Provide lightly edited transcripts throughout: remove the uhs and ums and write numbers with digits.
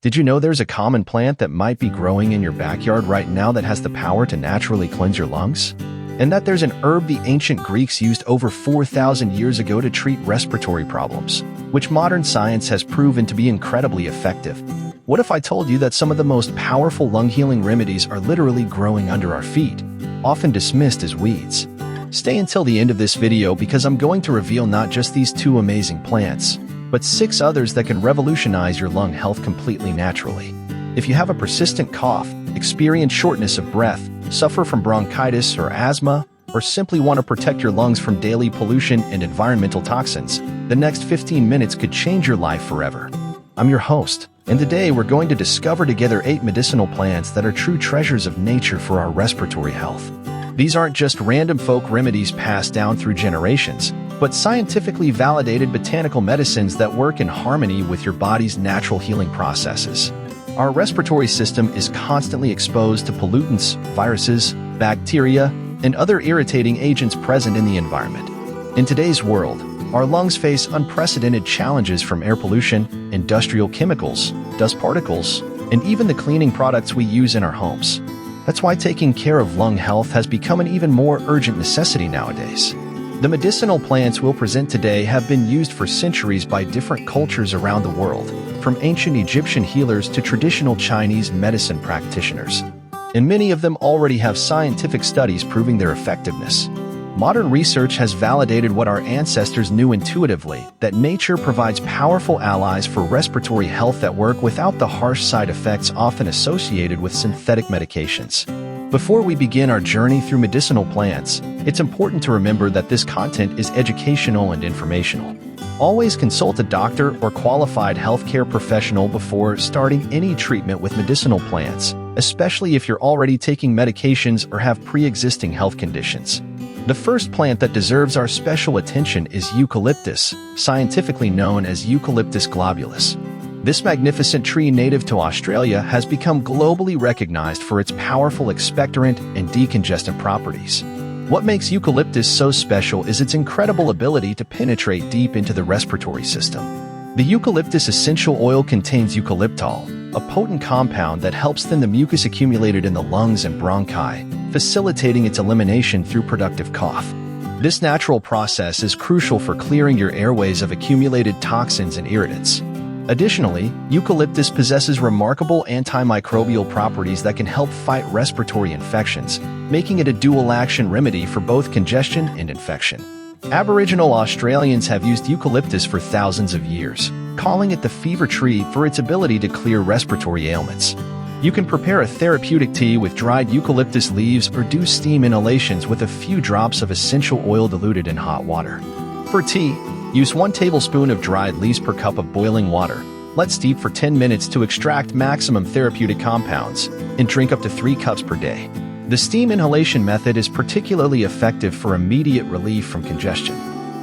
Did you know there's a common plant that might be growing in your backyard right now that has the power to naturally cleanse your lungs? And that there's an herb the ancient Greeks used over 4,000 years ago to treat respiratory problems, which modern science has proven to be incredibly effective. What if I told you that some of the most powerful lung-healing remedies are literally growing under our feet, often dismissed as weeds? Stay until the end of this video because I'm going to reveal not just these 2 amazing plants, but 6 others that can revolutionize your lung health completely naturally. If you have a persistent cough, experience shortness of breath, suffer from bronchitis or asthma, or simply want to protect your lungs from daily pollution and environmental toxins, the next 15 minutes could change your life forever. I'm your host, and today we're going to discover together 8 medicinal plants that are true treasures of nature for our respiratory health. These aren't just random folk remedies passed down through generations, but scientifically validated botanical medicines that work in harmony with your body's natural healing processes. Our respiratory system is constantly exposed to pollutants, viruses, bacteria, and other irritating agents present in the environment. In today's world, our lungs face unprecedented challenges from air pollution, industrial chemicals, dust particles, and even the cleaning products we use in our homes. That's why taking care of lung health has become an even more urgent necessity nowadays. The medicinal plants we'll present today have been used for centuries by different cultures around the world, from ancient Egyptian healers to traditional Chinese medicine practitioners. And many of them already have scientific studies proving their effectiveness. Modern research has validated what our ancestors knew intuitively, that nature provides powerful allies for respiratory health that work without the harsh side effects often associated with synthetic medications. Before we begin our journey through medicinal plants, it's important to remember that this content is educational and informational. Always consult a doctor or qualified healthcare professional before starting any treatment with medicinal plants, especially if you're already taking medications or have pre-existing health conditions. The first plant that deserves our special attention is eucalyptus, scientifically known as Eucalyptus globulus. This magnificent tree native to Australia has become globally recognized for its powerful expectorant and decongestant properties. What makes eucalyptus so special is its incredible ability to penetrate deep into the respiratory system. The eucalyptus essential oil contains eucalyptol, a potent compound that helps thin the mucus accumulated in the lungs and bronchi, facilitating its elimination through productive cough. This natural process is crucial for clearing your airways of accumulated toxins and irritants. Additionally, eucalyptus possesses remarkable antimicrobial properties that can help fight respiratory infections, making it a dual-action remedy for both congestion and infection. Aboriginal Australians have used eucalyptus for thousands of years, calling it the fever tree for its ability to clear respiratory ailments. You can prepare a therapeutic tea with dried eucalyptus leaves or do steam inhalations with a few drops of essential oil diluted in hot water. For tea, use 1 tablespoon of dried leaves per cup of boiling water. Let steep for 10 minutes to extract maximum therapeutic compounds, and drink up to 3 cups per day. The steam inhalation method is particularly effective for immediate relief from congestion.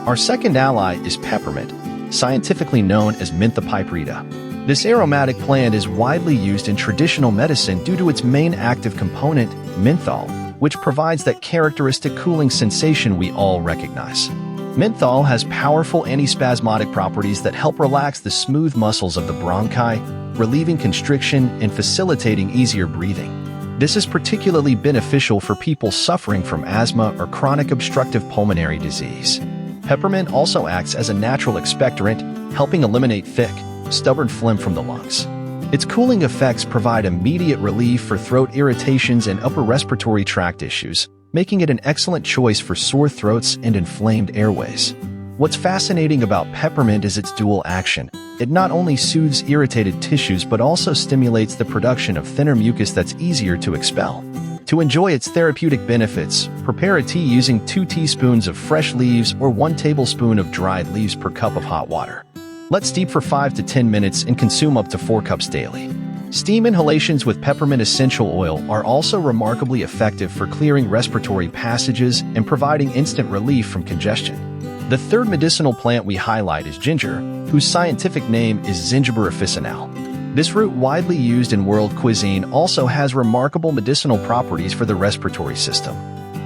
Our second ally is peppermint, scientifically known as Mentha piperita. This aromatic plant is widely used in traditional medicine due to its main active component, menthol, which provides that characteristic cooling sensation we all recognize. Menthol has powerful antispasmodic properties that help relax the smooth muscles of the bronchi, relieving constriction and facilitating easier breathing. This is particularly beneficial for people suffering from asthma or chronic obstructive pulmonary disease. Peppermint also acts as a natural expectorant, helping eliminate thick, stubborn phlegm from the lungs. Its cooling effects provide immediate relief for throat irritations and upper respiratory tract issues, making it an excellent choice for sore throats and inflamed airways. What's fascinating about peppermint is its dual action. It not only soothes irritated tissues but also stimulates the production of thinner mucus that's easier to expel. To enjoy its therapeutic benefits, prepare a tea using 2 teaspoons of fresh leaves or 1 tablespoon of dried leaves per cup of hot water. Let steep for 5 to 10 minutes and consume up to 4 cups daily. Steam inhalations with peppermint essential oil are also remarkably effective for clearing respiratory passages and providing instant relief from congestion. The third medicinal plant we highlight is ginger, whose scientific name is Zingiber officinale. This root, widely used in world cuisine, also has remarkable medicinal properties for the respiratory system.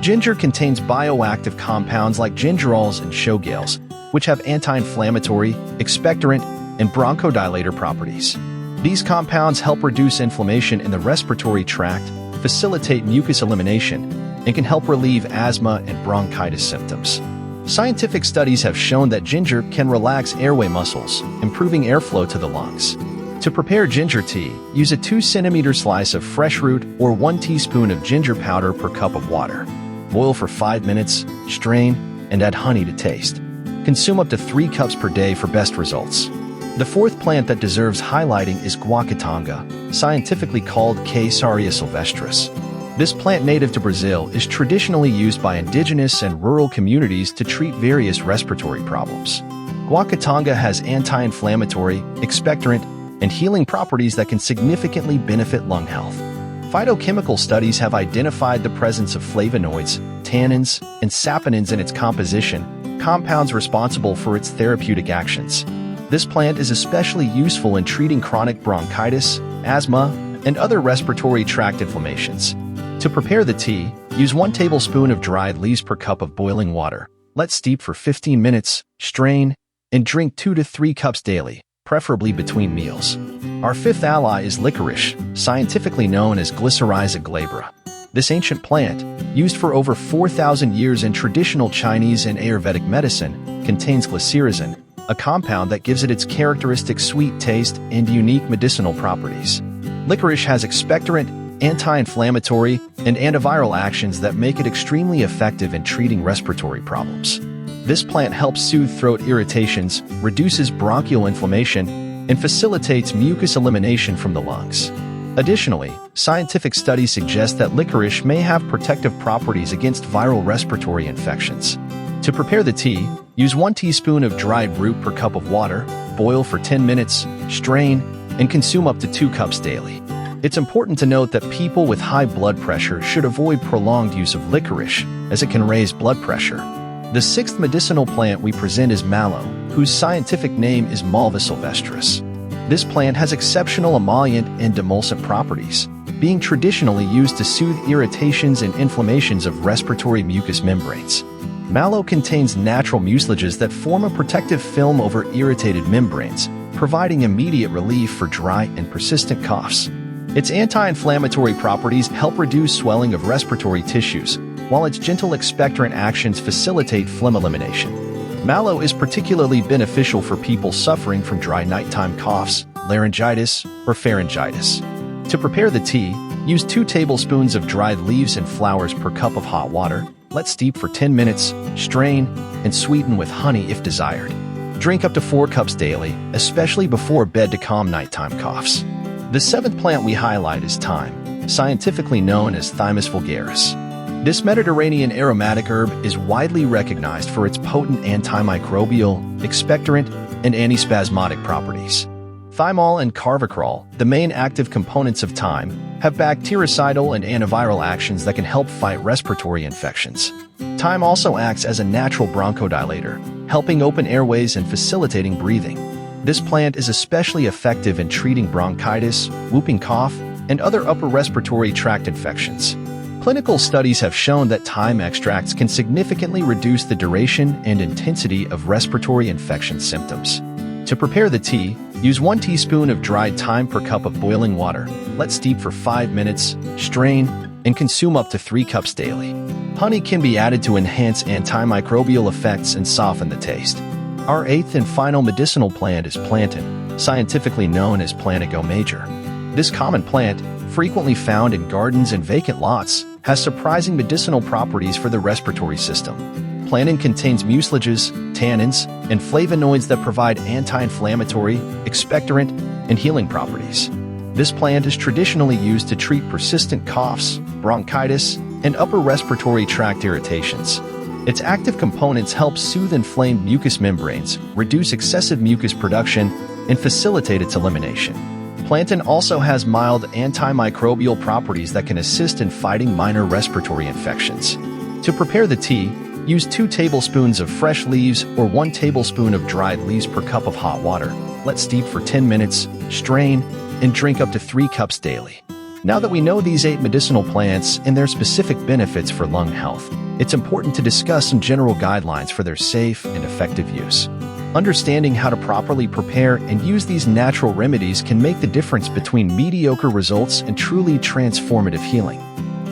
Ginger contains bioactive compounds like gingerols and showgales, which have anti-inflammatory, expectorant, and bronchodilator properties. These compounds help reduce inflammation in the respiratory tract, facilitate mucus elimination, and can help relieve asthma and bronchitis symptoms. Scientific studies have shown that ginger can relax airway muscles, improving airflow to the lungs. To prepare ginger tea, use a 2 cm slice of fresh root or 1 teaspoon of ginger powder per cup of water. Boil for 5 minutes, strain, and add honey to taste. Consume up to 3 cups per day for best results. The fourth plant that deserves highlighting is guacatanga, scientifically called Caesaria sylvestris. This plant native to Brazil is traditionally used by indigenous and rural communities to treat various respiratory problems. Guacatanga has anti-inflammatory, expectorant, and healing properties that can significantly benefit lung health. Phytochemical studies have identified the presence of flavonoids, tannins, and saponins in its composition, compounds responsible for its therapeutic actions. This plant is especially useful in treating chronic bronchitis, asthma, and other respiratory tract inflammations. To prepare the tea, use 1 tablespoon of dried leaves per cup of boiling water. Let steep for 15 minutes, strain, and drink 2 to 3 cups daily, preferably between meals. Our fifth ally is licorice, scientifically known as Glycyrrhiza glabra. This ancient plant, used for over 4,000 years in traditional Chinese and Ayurvedic medicine, contains glycyrrhizin, a compound that gives it its characteristic sweet taste and unique medicinal properties. Licorice has expectorant, anti-inflammatory, and antiviral actions that make it extremely effective in treating respiratory problems. This plant helps soothe throat irritations, reduces bronchial inflammation, and facilitates mucus elimination from the lungs. Additionally, scientific studies suggest that licorice may have protective properties against viral respiratory infections. To prepare the tea, use 1 teaspoon of dried root per cup of water, boil for 10 minutes, strain, and consume up to 2 cups daily. It's important to note that people with high blood pressure should avoid prolonged use of licorice, as it can raise blood pressure. The sixth medicinal plant we present is mallow, whose scientific name is Malva sylvestris. This plant has exceptional emollient and demulcent properties, being traditionally used to soothe irritations and inflammations of respiratory mucous membranes. Mallow contains natural mucilages that form a protective film over irritated membranes, providing immediate relief for dry and persistent coughs. Its anti-inflammatory properties help reduce swelling of respiratory tissues, while its gentle expectorant actions facilitate phlegm elimination. Mallow is particularly beneficial for people suffering from dry nighttime coughs, laryngitis, or pharyngitis. To prepare the tea, use 2 tablespoons of dried leaves and flowers per cup of hot water. Let steep for 10 minutes, strain, and sweeten with honey if desired. Drink up to 4 cups daily, especially before bed to calm nighttime coughs. The seventh plant we highlight is thyme, scientifically known as Thymus vulgaris. This Mediterranean aromatic herb is widely recognized for its potent antimicrobial, expectorant, and antispasmodic properties. Thymol and carvacrol, the main active components of thyme, have bactericidal and antiviral actions that can help fight respiratory infections. Thyme also acts as a natural bronchodilator, helping open airways and facilitating breathing. This plant is especially effective in treating bronchitis, whooping cough, and other upper respiratory tract infections. Clinical studies have shown that thyme extracts can significantly reduce the duration and intensity of respiratory infection symptoms. To prepare the tea, use 1 teaspoon of dried thyme per cup of boiling water. Let steep for 5 minutes, strain, and consume up to 3 cups daily. Honey can be added to enhance antimicrobial effects and soften the taste. Our eighth and final medicinal plant is plantain, scientifically known as Plantago major. This common plant, frequently found in gardens and vacant lots, has surprising medicinal properties for the respiratory system. Plantain contains mucilages, tannins, and flavonoids that provide anti-inflammatory, expectorant, and healing properties. This plant is traditionally used to treat persistent coughs, bronchitis, and upper respiratory tract irritations. Its active components help soothe inflamed mucous membranes, reduce excessive mucus production, and facilitate its elimination. Plantain also has mild antimicrobial properties that can assist in fighting minor respiratory infections. To prepare the tea, use 2 tablespoons of fresh leaves or 1 tablespoon of dried leaves per cup of hot water. Let steep for 10 minutes, strain, and drink up to 3 cups daily. Now that we know these 8 medicinal plants and their specific benefits for lung health, it's important to discuss some general guidelines for their safe and effective use. Understanding how to properly prepare and use these natural remedies can make the difference between mediocre results and truly transformative healing.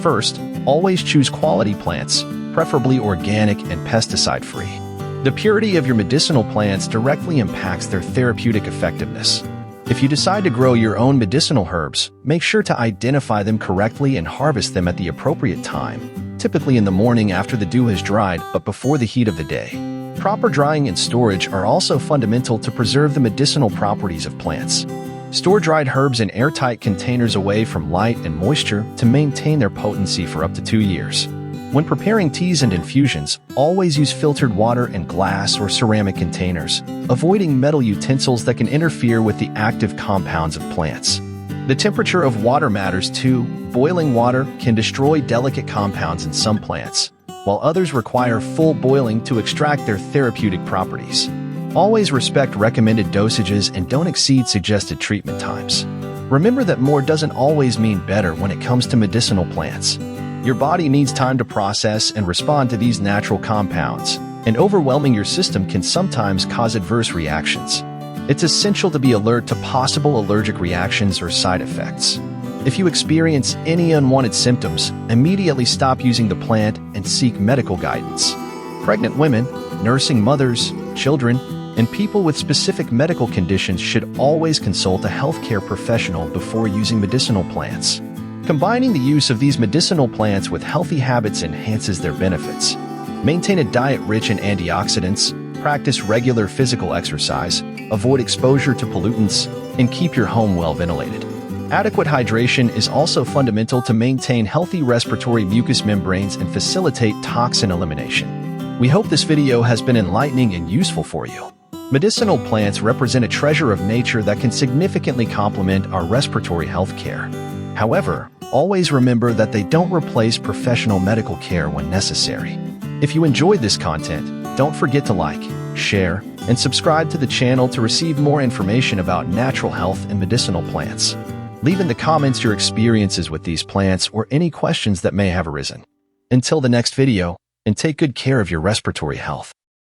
First, always choose quality plants, preferably organic and pesticide-free. The purity of your medicinal plants directly impacts their therapeutic effectiveness. If you decide to grow your own medicinal herbs, make sure to identify them correctly and harvest them at the appropriate time, typically in the morning after the dew has dried but before the heat of the day. Proper drying and storage are also fundamental to preserve the medicinal properties of plants. Store dried herbs in airtight containers away from light and moisture to maintain their potency for up to 2 years. When preparing teas and infusions, always use filtered water in glass or ceramic containers, avoiding metal utensils that can interfere with the active compounds of plants. The temperature of water matters too. Boiling water can destroy delicate compounds in some plants, while others require full boiling to extract their therapeutic properties. Always respect recommended dosages and don't exceed suggested treatment times. Remember that more doesn't always mean better when it comes to medicinal plants. Your body needs time to process and respond to these natural compounds, and overwhelming your system can sometimes cause adverse reactions. It's essential to be alert to possible allergic reactions or side effects. If you experience any unwanted symptoms, immediately stop using the plant and seek medical guidance. Pregnant women, nursing mothers, children, and people with specific medical conditions should always consult a healthcare professional before using medicinal plants. Combining the use of these medicinal plants with healthy habits enhances their benefits. Maintain a diet rich in antioxidants, practice regular physical exercise, avoid exposure to pollutants, and keep your home well ventilated. Adequate hydration is also fundamental to maintain healthy respiratory mucous membranes and facilitate toxin elimination. We hope this video has been enlightening and useful for you. Medicinal plants represent a treasure of nature that can significantly complement our respiratory health care. However, always remember that they don't replace professional medical care when necessary. If you enjoyed this content, don't forget to like, share, and subscribe to the channel to receive more information about natural health and medicinal plants. Leave in the comments your experiences with these plants or any questions that may have arisen. Until the next video, and take good care of your respiratory health.